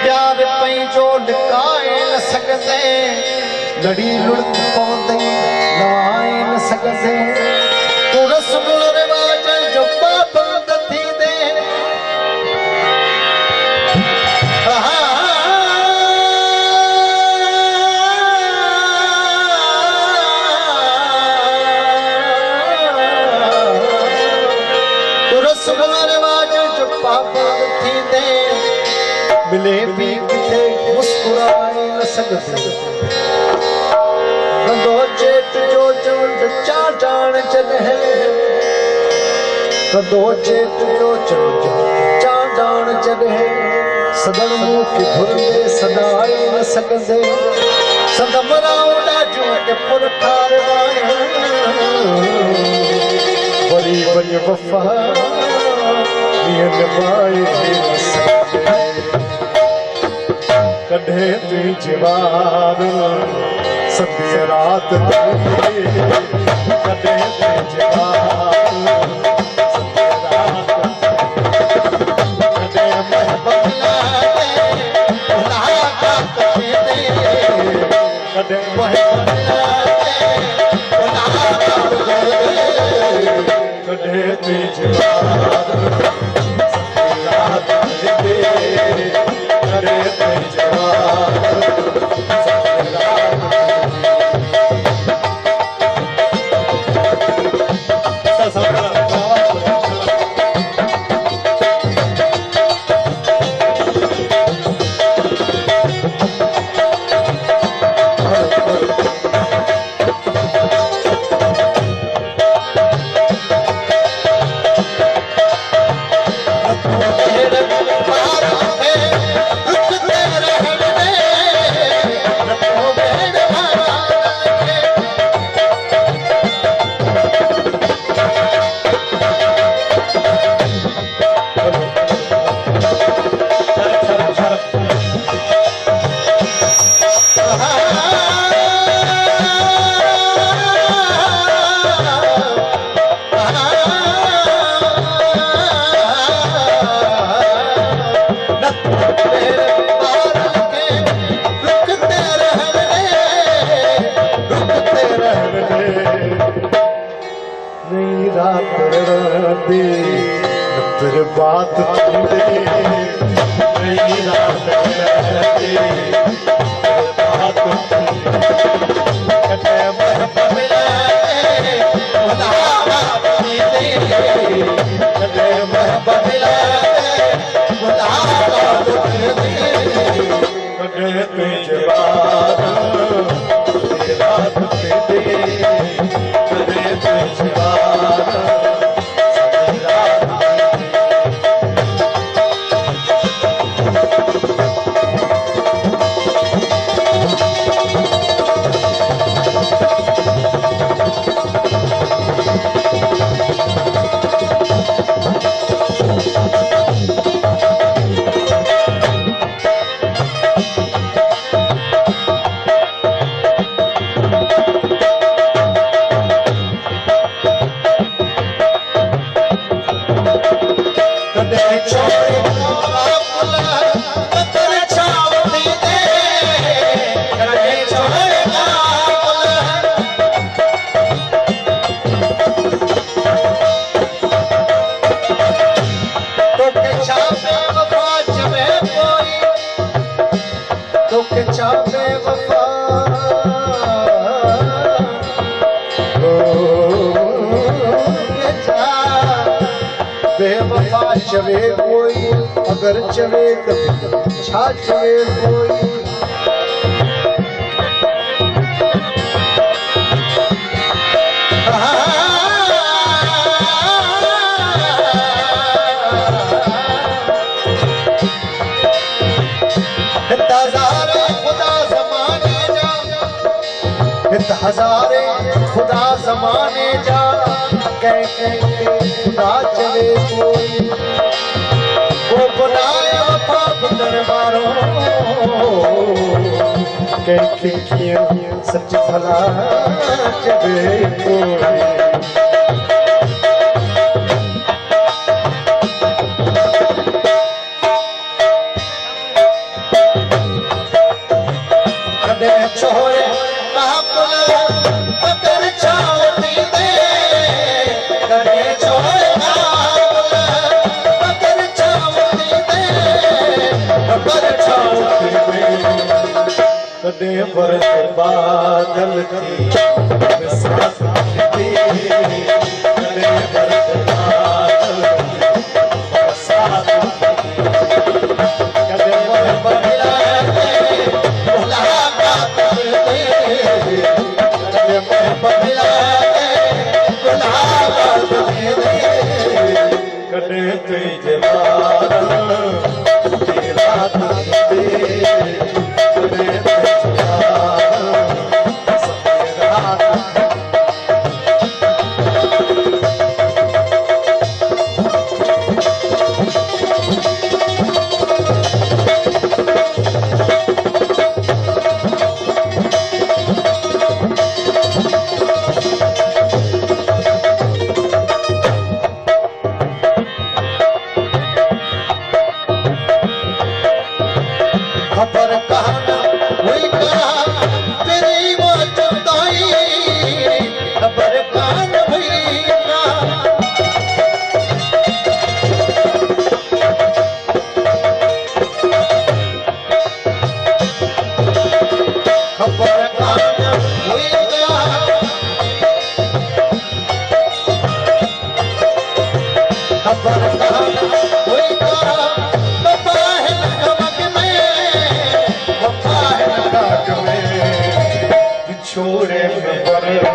प्यार पैंजो लिकाए न सकते लड़ी लुड़क पौंदे लाए न सकते तू रसगुल रिवाज जो पाबंद थी दे तू रसगुल रिवाज जो पाबंद थी दे मिले भी किथे मुस्कुराए न सकते कंदो चेत जो चंड चाटान चले कंदो चेत जो चंड चाटान चले सदन मुंह की भुरदे सदाए न सकते सदमरा उड़ाजू के पुरखार वाया बड़ी बड़ी वफा ये निभाए न सकते कढ़े तुझ जवाब सत्य रात कढ़े तुझ जवाब सत्य रात कढ़े महबूबा कढ़े महबूबा कढ़े तुझ जवाब सत्य रात कढ़े तुझ फिर बात नहीं रात बात कटे महबूबा कटे महबूबा कटे तुझ बात रात दे कटे तुझ बात बेवफा चवे कोई अगर चवे तो छा चवे कोई खुदा हजारे खुदा जमाने जा कह खुदा चले कोई वो बनाए वफा दरबारों कह सच भला चले कोई छोरे पकड़ छावती दे कदे छोरे पकड़ छावती दे पकड़ छावती दे कदे बरस बादल थी बरसात थी कदे बरस बादल बरसात कदे बरस कदे तुझे खबर कहना वही कहा तेरी वो जुदाई खबर कहना वही कहा खबर कहना वही कहा खबर कहना वही कहा छोरे में पर एक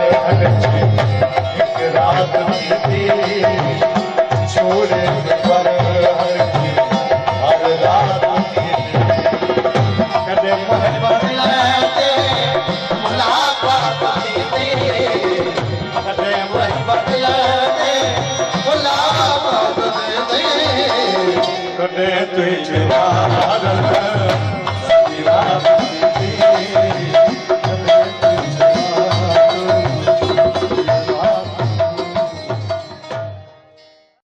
रात थी छोरे में पर हर रात थी कदे मोहब्बत लाते मुलाकात थी कदे मोहब्बत लाते मुलाकात थी कदे तुझे